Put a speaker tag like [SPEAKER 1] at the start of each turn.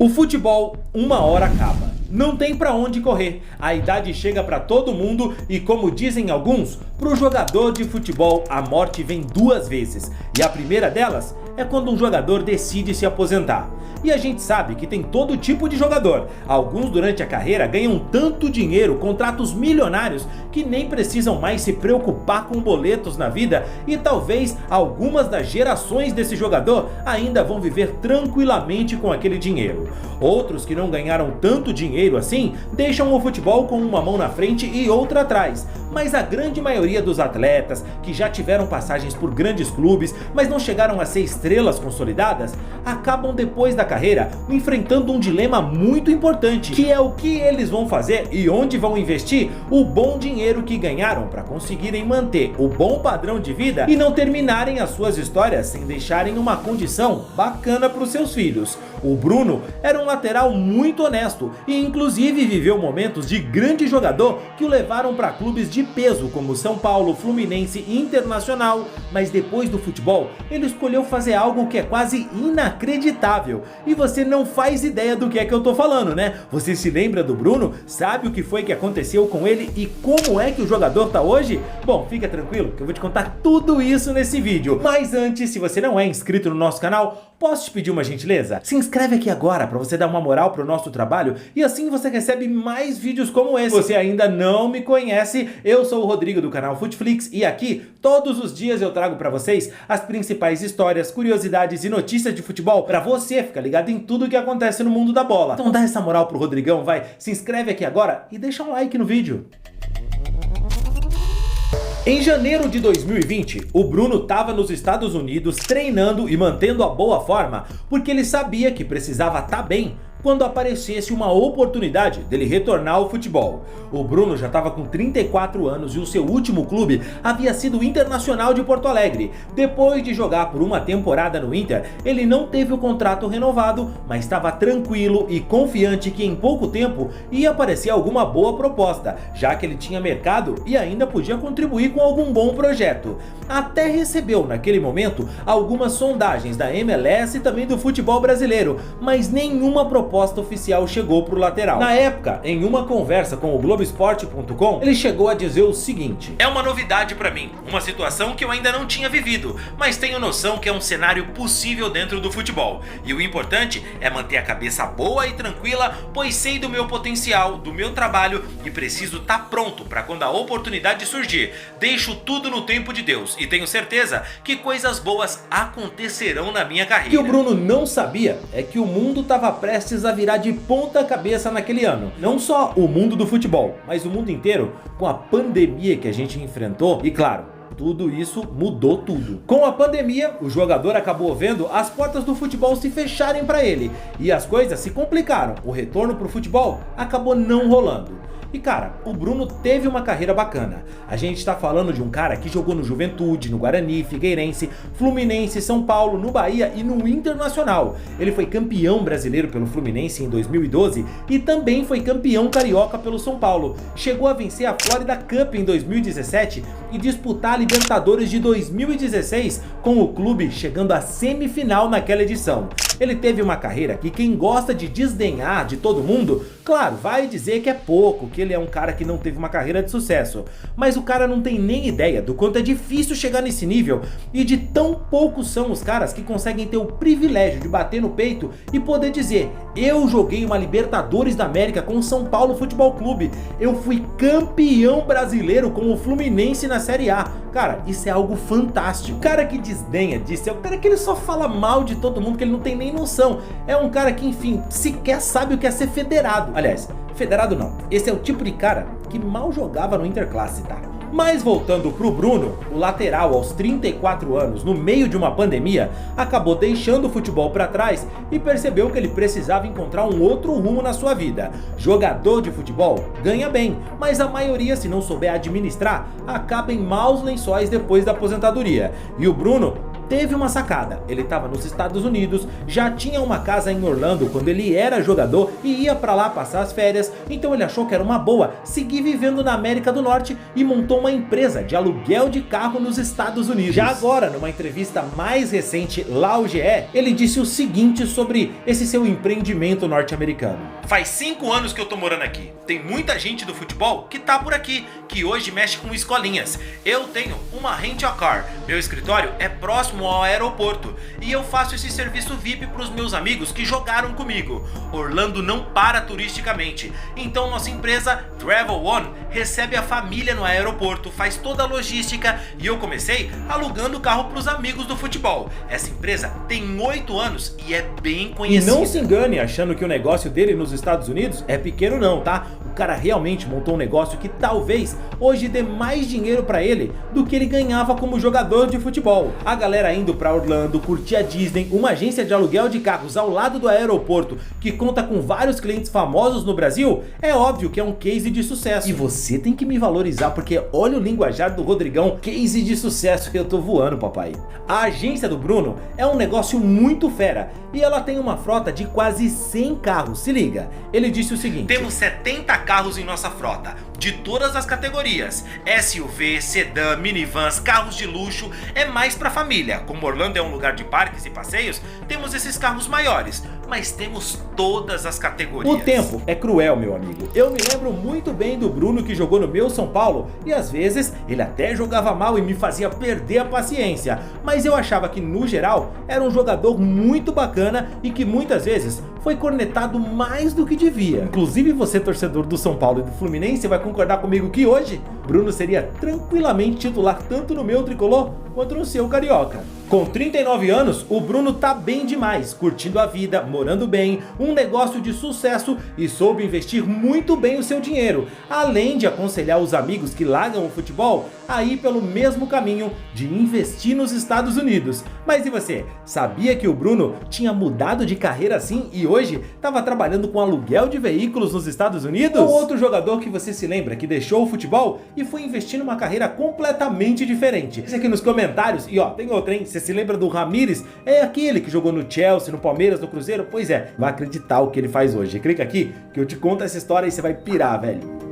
[SPEAKER 1] O futebol, uma hora acaba. Não tem pra onde correr, a idade chega pra todo mundo e, como dizem alguns, pro jogador de futebol a morte vem duas vezes. E a primeira delas é quando um jogador decide se aposentar. E a gente sabe que tem todo tipo de jogador. Alguns durante a carreira ganham tanto dinheiro, contratos milionários, que nem precisam mais se preocupar com boletos na vida, e talvez algumas das gerações desse jogador ainda vão viver tranquilamente com aquele dinheiro. Outros que não ganharam tanto dinheiro assim, deixam o futebol com uma mão na frente e outra atrás. Mas a grande maioria dos atletas que já tiveram passagens por grandes clubes, mas não chegaram a ser estrelas consolidadas, acabam depois da carreira enfrentando um dilema muito importante, que é o que eles vão fazer e onde vão investir o bom dinheiro que ganharam para conseguirem manter o bom padrão de vida e não terminarem as suas histórias sem deixarem uma condição bacana para os seus filhos. O Bruno era um lateral muito honesto e inclusive viveu momentos de grande jogador que o levaram para clubes de peso como São Paulo, Fluminense e Internacional, mas depois do futebol ele escolheu fazer algo que é quase inacreditável. E você não faz ideia do que é que eu tô falando, né? Você se lembra do Bruno? Sabe o que foi que aconteceu com ele e como é que o jogador tá hoje? Bom, fica tranquilo que eu vou te contar tudo isso nesse vídeo. Mas antes, se você não é inscrito no nosso canal, posso te pedir uma gentileza? Se inscreve aqui agora para você dar uma moral pro nosso trabalho e assim você recebe mais vídeos como esse. Se você ainda não me conhece, eu sou o Rodrigo do canal Futflix e aqui todos os dias eu trago para vocês as principais histórias, curiosidades e notícias de futebol para você ficar ligado em tudo que acontece no mundo da bola. Então dá essa moral pro Rodrigão, vai, se inscreve aqui agora e deixa um like no vídeo. Em janeiro de 2020, o Bruno estava nos Estados Unidos treinando e mantendo a boa forma, porque ele sabia que precisava estar bem quando aparecesse uma oportunidade dele retornar ao futebol. O Bruno já estava com 34 anos e o seu último clube havia sido o Internacional de Porto Alegre. Depois de jogar por uma temporada no Inter, ele não teve o contrato renovado, mas estava tranquilo e confiante que em pouco tempo ia aparecer alguma boa proposta, já que ele tinha mercado e ainda podia contribuir com algum bom projeto. Até recebeu naquele momento algumas sondagens da MLS e também do futebol brasileiro, mas nenhuma proposta oficial chegou para o lateral. Na época, em uma conversa com o Globoesporte.com, ele chegou a dizer o seguinte: "É uma novidade para mim, uma situação que eu ainda não tinha vivido, mas tenho noção que é um cenário possível dentro do futebol. E o importante é manter a cabeça boa e tranquila, pois sei do meu potencial, do meu trabalho e preciso estar pronto para quando a oportunidade surgir. Deixo tudo no tempo de Deus e tenho certeza que coisas boas acontecerão na minha carreira." O que o Bruno não sabia é que o mundo estava prestes a virar de ponta cabeça naquele ano. Não só o mundo do futebol, mas o mundo inteiro, com a pandemia que a gente enfrentou e claro, tudo isso mudou tudo. Com a pandemia, o jogador acabou vendo as portas do futebol se fecharem para ele e as coisas se complicaram. O retorno para o futebol acabou não rolando. E cara, o Bruno teve uma carreira bacana. A gente tá falando de um cara que jogou no Juventude, no Guarani, Figueirense, Fluminense, São Paulo, no Bahia e no Internacional. Ele foi campeão brasileiro pelo Fluminense em 2012 e também foi campeão carioca pelo São Paulo. Chegou a vencer a Florida Cup em 2017 e disputar a Libertadores de 2016 com o clube chegando à semifinal naquela edição. Ele teve uma carreira que quem gosta de desdenhar de todo mundo, claro, vai dizer que é pouco, que ele é um cara que não teve uma carreira de sucesso. Mas o cara não tem nem ideia do quanto é difícil chegar nesse nível e de tão poucos são os caras que conseguem ter o privilégio de bater no peito e poder dizer: eu joguei uma Libertadores da América com o São Paulo Futebol Clube, eu fui campeão brasileiro com o Fluminense na Série A. Cara, isso é algo fantástico. O cara que desdenha disso é o cara que ele só fala mal de todo mundo, que ele não tem nem noção. É um cara que, enfim, sequer sabe o que é ser federado. Aliás, federado não. Esse é o tipo de cara que mal jogava no Interclasse, tá? Mas voltando pro Bruno, o lateral aos 34 anos, no meio de uma pandemia, acabou deixando o futebol para trás e percebeu que ele precisava encontrar um outro rumo na sua vida. Jogador de futebol ganha bem, mas a maioria, se não souber administrar, acaba em maus lençóis depois da aposentadoria. E o Bruno teve uma sacada. Ele estava nos Estados Unidos, já tinha uma casa em Orlando quando ele era jogador e ia pra lá passar as férias, então ele achou que era uma boa seguir vivendo na América do Norte e montou uma empresa de aluguel de carro nos Estados Unidos. Já agora, numa entrevista mais recente lá ao GE, ele disse o seguinte sobre esse seu empreendimento norte-americano.
[SPEAKER 2] Faz 5 anos que eu tô morando aqui. Tem muita gente do futebol que tá por aqui, que hoje mexe com escolinhas. Eu tenho uma rent-a-car. Meu escritório é próximo ao aeroporto e eu faço esse serviço VIP pros meus amigos que jogaram comigo. Orlando não para turisticamente, então nossa empresa Travel One recebe a família no aeroporto, faz toda a logística e eu comecei alugando o carro pros amigos do futebol. Essa empresa tem 8 anos e é bem conhecida.
[SPEAKER 1] E não se engane achando que o negócio dele nos Estados Unidos é pequeno não, tá? O cara realmente montou um negócio que talvez hoje dê mais dinheiro pra ele do que ele ganhava como jogador de futebol. A galera indo pra Orlando, curtir a Disney, uma agência de aluguel de carros ao lado do aeroporto que conta com vários clientes famosos no Brasil, é óbvio que é um case de sucesso. E você tem que me valorizar porque olha o linguajar do Rodrigão, case de sucesso, que eu tô voando, papai. A agência do Bruno é um negócio muito fera e ela tem uma frota de quase 100 carros, se liga. Ele disse o seguinte:
[SPEAKER 2] temos 70 carros em nossa frota, de todas as categorias, SUV, sedã, minivans, carros de luxo, é mais pra família. Como Orlando é um lugar de parques e passeios, temos esses carros maiores, mas temos todas as categorias.
[SPEAKER 1] O tempo é cruel, meu amigo. Eu me lembro muito bem do Bruno que jogou no meu São Paulo e às vezes ele até jogava mal e me fazia perder a paciência, mas eu achava que no geral era um jogador muito bacana e que muitas vezes foi cornetado mais do que devia. Inclusive você, torcedor do São Paulo e do Fluminense, vai concordar comigo que hoje Bruno seria tranquilamente titular tanto no meu tricolor quanto no seu carioca. Com 39 anos, o Bruno tá bem demais, curtindo a vida, morando bem, um negócio de sucesso e soube investir muito bem o seu dinheiro, além de aconselhar os amigos que largam o futebol a ir pelo mesmo caminho de investir nos Estados Unidos. Mas e você, sabia que o Bruno tinha mudado de carreira assim e hoje estava trabalhando com aluguel de veículos nos Estados Unidos? Ou outro jogador que você se lembra que deixou o futebol e foi investir numa carreira completamente diferente? Deixa aqui nos comentários. E ó, tem outra, hein? Você se lembra do Ramires? É aquele que jogou no Chelsea, no Palmeiras, no Cruzeiro? Pois é, vai acreditar o que ele faz hoje. Clica aqui que eu te conto essa história e você vai pirar, velho.